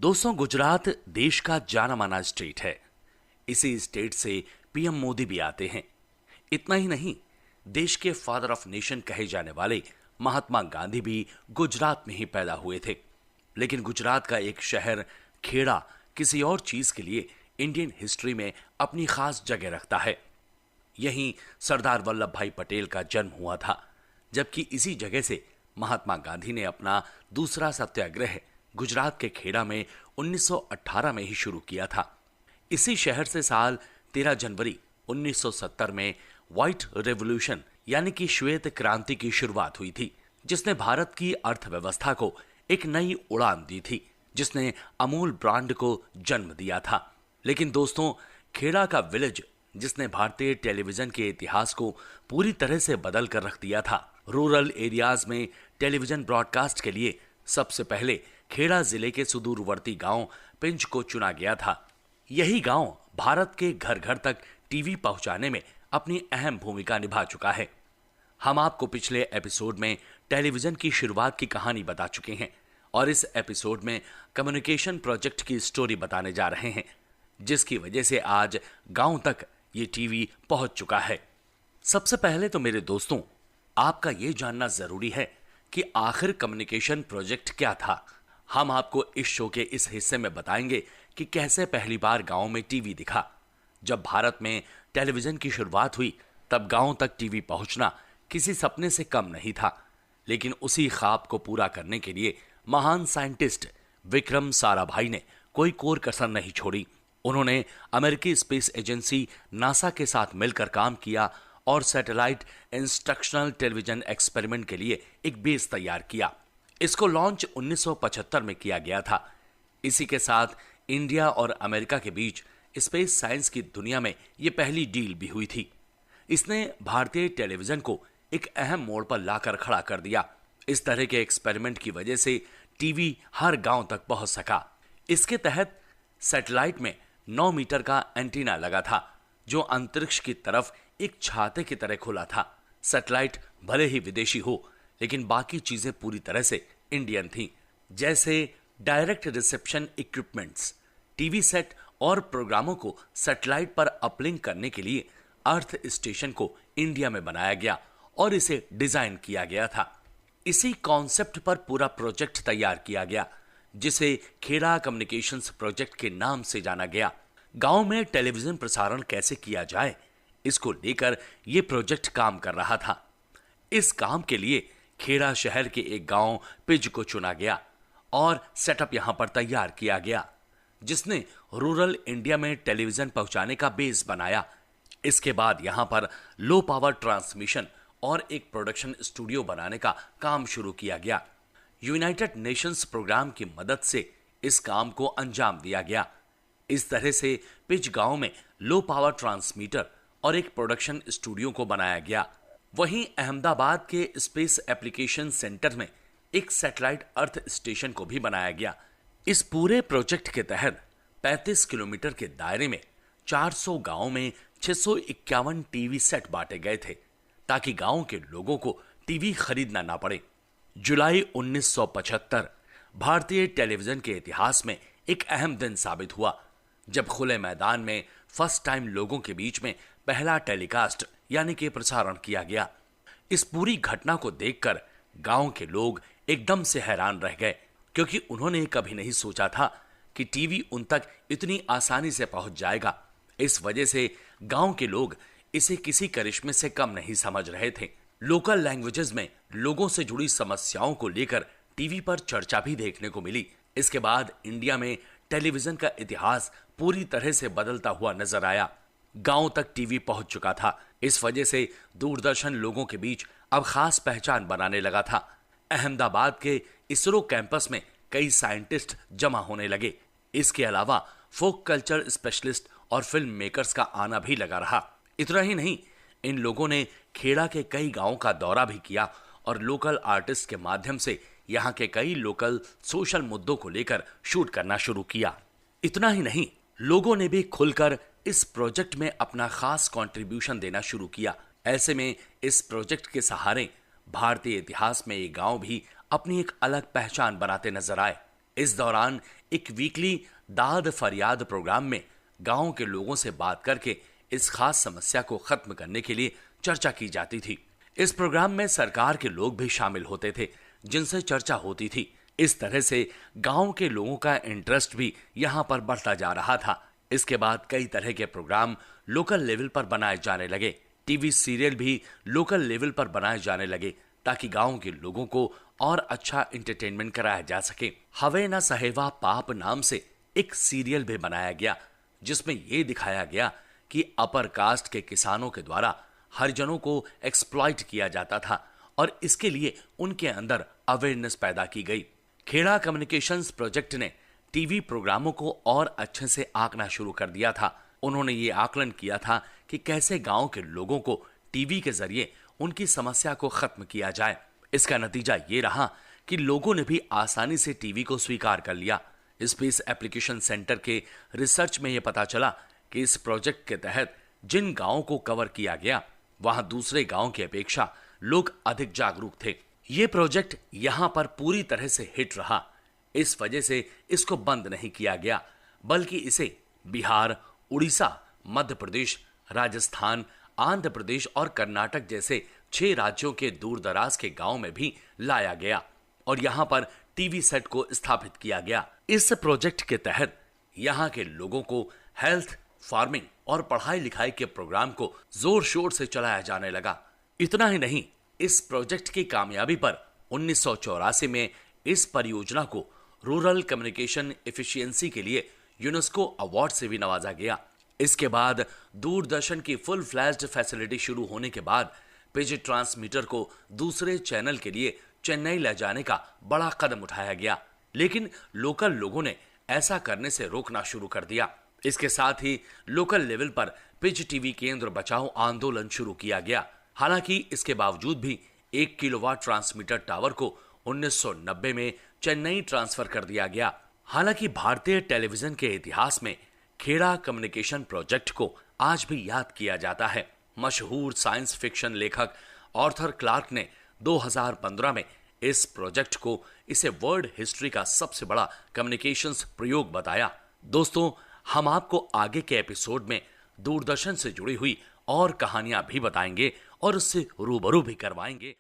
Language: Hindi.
दोस्तों, गुजरात देश का जाना माना स्टेट है। इसी स्टेट से पीएम मोदी भी आते हैं। इतना ही नहीं, देश के फादर ऑफ नेशन कहे जाने वाले महात्मा गांधी भी गुजरात में ही पैदा हुए थे। लेकिन गुजरात का एक शहर खेड़ा किसी और चीज के लिए इंडियन हिस्ट्री में अपनी खास जगह रखता है। यहीं सरदार वल्लभ भाई पटेल का जन्म हुआ था, जबकि इसी जगह से महात्मा गांधी ने अपना दूसरा सत्याग्रह गुजरात के खेड़ा में 1918 में ही शुरू किया था। इसी शहर से साल 13 जनवरी 1970 में व्हाइट रेवोल्यूशन यानी कि श्वेत क्रांति की शुरुआत हुई थी, जिसने भारत की अर्थव्यवस्था को एक नई उड़ान दी थी, जिसने अमूल ब्रांड को जन्म दिया था। लेकिन दोस्तों, खेड़ा का विलेज जिसने भारतीय टेलीविजन के इतिहास को पूरी तरह से बदल कर रख दिया था। रूरल एरियाज में टेलीविजन ब्रॉडकास्ट के लिए सबसे पहले खेड़ा जिले के सुदूरवर्ती गांव पिंज को चुना गया था। यही गांव भारत के घर घर तक टीवी पहुंचाने में अपनी अहम भूमिका निभा चुका है। हम आपको पिछले एपिसोड में टेलीविजन की शुरुआत की कहानी बता चुके हैं और इस एपिसोड में कम्युनिकेशन प्रोजेक्ट की स्टोरी बताने जा रहे हैं, जिसकी वजह से आज गांव तक ये टीवी पहुंच चुका है। सबसे पहले तो मेरे दोस्तों, आपका ये जानना जरूरी है कि आखिर कम्युनिकेशन प्रोजेक्ट क्या था। हम आपको इस शो के इस हिस्से में बताएंगे कि कैसे पहली बार गांव में टीवी दिखा। जब भारत में टेलीविजन की शुरुआत हुई, तब गांव तक टीवी पहुंचना किसी सपने से कम नहीं था। लेकिन उसी ख्वाब को पूरा करने के लिए महान साइंटिस्ट विक्रम साराभाई ने कोई कोर कसर नहीं छोड़ी। उन्होंने अमेरिकी स्पेस एजेंसी नासा के साथ मिलकर काम किया और सैटेलाइट इंस्ट्रक्शनल टेलीविजन एक्सपेरिमेंट के लिए एक बेस तैयार किया। इसको लॉन्च 1975 में किया गया था। इसी के साथ इंडिया और अमेरिका के बीच स्पेस साइंस की दुनिया में यह पहली डील भी हुई थी। इसने भारतीय टेलीविजन को एक अहम मोड़ पर लाकर खड़ा कर दिया। इस तरह के एक्सपेरिमेंट की वजह से टीवी हर गांव तक पहुंच सका। इसके तहत सैटेलाइट में 9 मीटर का एंटीना लगा था, जो अंतरिक्ष की तरफ एक छाते की तरह खुला था। सैटेलाइट भले ही विदेशी हो, लेकिन बाकी चीजें पूरी तरह से इंडियन थीं, जैसे direct reception equipments, TV set और प्रोग्रामों को सैटेलाइट पर अपलिंक करने के लिए अर्थ स्टेशन को इंडिया में बनाया गया और इसे डिजाइन किया गया था। इसी कॉन्सेप्ट पर पूरा प्रोजेक्ट तैयार किया गया, जिसे खेड़ा कम्युनिकेशंस प्रोजेक्ट के नाम से जाना गया। गांव में टेलीविजन प्रसारण कैसे किया जाए, इसको लेकर यह प्रोजेक्ट काम कर रहा था। इस काम के लिए खेड़ा शहर के एक गांव पिज को चुना गया और सेटअप यहां पर तैयार किया गया, जिसने रूरल इंडिया में टेलीविजन पहुंचाने का बेस बनाया। इसके बाद यहां पर लो पावर ट्रांसमिशन और एक प्रोडक्शन स्टूडियो बनाने का काम शुरू किया गया। यूनाइटेड नेशंस प्रोग्राम की मदद से इस काम को अंजाम दिया गया। इस तरह से पिच गांव में लो पावर ट्रांसमीटर और एक प्रोडक्शन स्टूडियो को बनाया गया। वहीं अहमदाबाद के स्पेस एप्लीकेशन सेंटर में एक सैटेलाइट अर्थ स्टेशन को भी बनाया गया। इस पूरे प्रोजेक्ट के तहत 35 किलोमीटर के दायरे में 400 गांवों में 651 टीवी सेट बांटे गए थे, ताकि गांव के लोगों को टीवी खरीदना ना पड़े। जुलाई 1975 भारतीय टेलीविजन के इतिहास में एक अहम दिन साबित हुआ, जब खुले मैदान में फर्स्ट टाइम लोगों के बीच में पहला टेलीकास्ट यानी कि प्रसारण किया गया। इस पूरी घटना को देखकर गांव के लोग एकदम से हैरान रह गए, क्योंकि उन्होंने कभी नहीं सोचा था कि टीवी उन तक इतनी आसानी से पहुंच जाएगा। इस वजह से गांव के लोग इसे किसी करिश्मे से कम नहीं समझ रहे थे। लोकल लैंग्वेजेस में लोगों से जुड़ी समस्याओं को लेकर टीवी पर चर्चा भी देखने को मिली। इसके बाद इंडिया में टेलीविजन का इतिहास पूरी तरह से बदलता हुआ नजर आया। गांव तक टीवी पहुंच चुका था। इस वजह से दूरदर्शन लोगों के बीच अब खास पहचान बनाने लगा था। अहमदाबाद के इसरो कैंपस में कई साइंटिस्ट जमा होने लगे। इसके अलावा फोक कल्चर स्पेशलिस्ट और फिल्म मेकर्स का आना भी लगा रहा। इतना ही नहीं, इन लोगों ने खेड़ा के कई गांवों का दौरा भी किया और लोकल आर्टिस्ट के माध्यम से यहाँ के कई लोकल सोशल मुद्दों को लेकर शूट करना शुरू किया। इतना ही नहीं, लोगों ने भी खुलकर इस प्रोजेक्ट में अपना खास कंट्रीब्यूशन देना शुरू किया। ऐसे में इस प्रोजेक्ट के सहारे भारतीय इतिहास में ये गांव भी अपनी एक अलग पहचान बनाते नजर आए। इस दौरान एक वीकली दाद फरियाद प्रोग्राम में गांव के लोगों से बात करके इस खास समस्या को खत्म करने के लिए चर्चा की जाती थी। इस प्रोग्राम में सरकार के लोग भी शामिल होते थे, जिनसे चर्चा होती थी। इस तरह से गांव के लोगों का इंटरेस्ट भी यहां पर बढ़ता जा रहा था। इसके बाद कई तरह के प्रोग्राम लोकल लेवल पर बनाए जाने लगे। टीवी सीरियल भी लोकल लेवल पर बनाए जाने लगे ताकि गांव के लोगों को और अच्छा एंटरटेनमेंट कराया जा सके। हवे न सहेवा पाप नाम से एक सीरियल भी बनाया गया, जिसमें यह दिखाया गया कि अपर कास्ट के किसानों के द्वारा हरिजनों को एक्सप्लॉइट किया जाता था और इसके लिए उनके अंदर अवेयरनेस पैदा की गई। खेड़ा कम्युनिकेशंस प्रोजेक्ट ने टीवी प्रोग्रामों को और अच्छे से आंकना शुरू कर दिया था। उन्होंने ये आकलन किया था कि कैसे गांव के लोगों को टीवी के जरिए उनकी समस्या को खत्म किया जाए। इसका नतीजा ये रहा कि लोगों ने भी आसानी से टीवी को स्वीकार कर लिया। स्पेस एप्लीकेशन सेंटर के रिसर्च में यह पता चला कि इस प्रोजेक्ट के तहत जिन गांवों को कवर किया गया वहां दूसरे गांव की अपेक्षा लोग अधिक जागरूक थे। ये प्रोजेक्ट यहां पर पूरी तरह से हिट रहा। इस वजह से इसको बंद नहीं किया गया, बल्कि इसे बिहार, उड़ीसा, मध्य प्रदेश, राजस्थान, आंध्र प्रदेश और कर्नाटक जैसे 6 राज्यों के दूर दराज के गांव में भी लाया गया और यहां पर टीवी सेट को स्थापित किया गया। इस प्रोजेक्ट के तहत यहां के लोगों को हेल्थ, फार्मिंग और पढ़ाई लिखाई के प्रोग्राम को जोर शोर से चलाया जाने लगा। इतना ही नहीं, इस प्रोजेक्ट की कामयाबी पर 1984 में इस परियोजना को रूरल कम्युनिकेशन एफिशिएंसी के लिए यूनेस्को अवार्ड से भी नवाजा गया। इसके बाद दूरदर्शन की फुल फ्लैश्ड फैसिलिटी शुरू होने के बाद पिज ट्रांसमीटर को दूसरे चैनल के लिए चेन्नई ले जाने का बड़ा कदम उठाया गया, लेकिन लोकल लोगों ने ऐसा करने से रोकना शुरू कर दिया। इसके साथ ही लोकल लेवल पर पिज टीवी केंद्र बचाओ आंदोलन शुरू किया गया। हालांकि इसके बावजूद भी 1 किलोवाट ट्रांसमीटर टावर को 1990 में चेन्नई ट्रांसफर कर दिया गया। हालांकि भारतीय टेलीविजन के इतिहास में खेड़ा कम्युनिकेशन प्रोजेक्ट को आज भी याद किया जाता है। मशहूर साइंस फिक्शन लेखक आर्थर क्लार्क ने 2015 में इस प्रोजेक्ट को इसे वर्ल्ड हिस्ट्री का सबसे बड़ा कम्युनिकेशंस प्रयोग बताया। दोस्तों, हम आपको आगे के एपिसोड में दूरदर्शन से जुड़ी हुई और कहानियां भी बताएंगे और उससे रूबरू भी करवाएंगे।